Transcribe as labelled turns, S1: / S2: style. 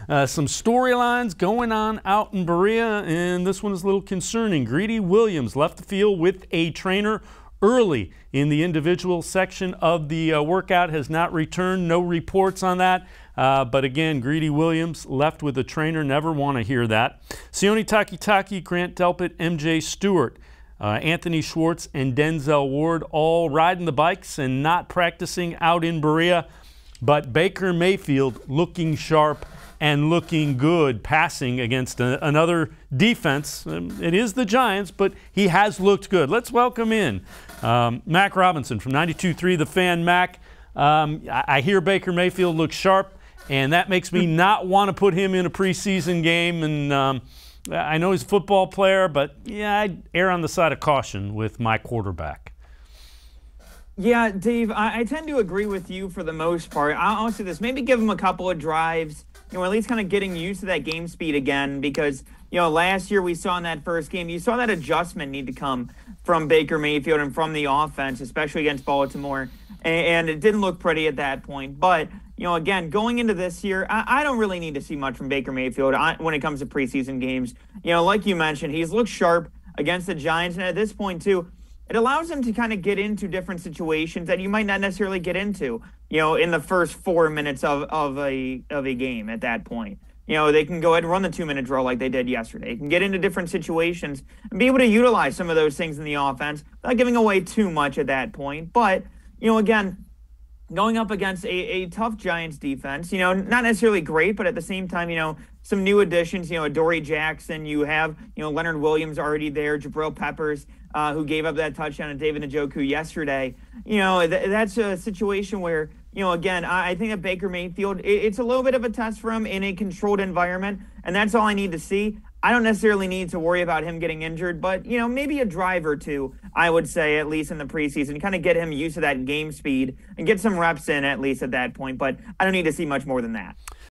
S1: Some storylines going on out in Berea, and this one is a little concerning. Greedy Williams left the field with a trainer early in the individual section of the workout, has not returned. No reports on that. But again, Greedy Williams left with a trainer. Never want to hear that. Sione Takitaki, Grant Delpit, MJ Stewart, Anthony Schwartz, and Denzel Ward all riding the bikes and not practicing out in Berea. But Baker Mayfield looking sharp and looking good, passing against another defense. It is the Giants, but he has looked good. Let's welcome in Mac Robinson from 92.3 The Fan. Mac, I hear Baker Mayfield looks sharp, and that makes me not want to put him in a preseason game. And I know he's a football player, but yeah, I'd err on the side of caution with my quarterback.
S2: Yeah, Dave, I tend to agree with you for the most part. I'll say this, maybe give him a couple of drives, at least kind of getting used to that game speed again, because, last year we saw in that first game, you saw that adjustment need to come from Baker Mayfield and from the offense, especially against Baltimore, and it didn't look pretty at that point. But, again, going into this year, I don't really need to see much from Baker Mayfield when it comes to preseason games. Like you mentioned, he's looked sharp against the Giants, and at this point, too, it allows him to kind of get into different situations that you might not necessarily get into, in the first 4 minutes of a game at that point. They can go ahead and run the 2-minute drill like they did yesterday. They can get into different situations and be able to utilize some of those things in the offense, not giving away too much at that point. But, again, going up against a tough Giants defense, not necessarily great, but at the same time, some new additions, Adoree Jackson, you have, Leonard Williams already there, Jabril Peppers, who gave up that touchdown to David Njoku yesterday. That's a situation where, again, I think that Baker Mayfield, it's a little bit of a test for him in a controlled environment, and that's all I need to see. I don't necessarily need to worry about him getting injured, but, maybe a drive or two, I would say, at least in the preseason, kind of get him used to that game speed and get some reps in at least at that point. But I don't need to see much more than that.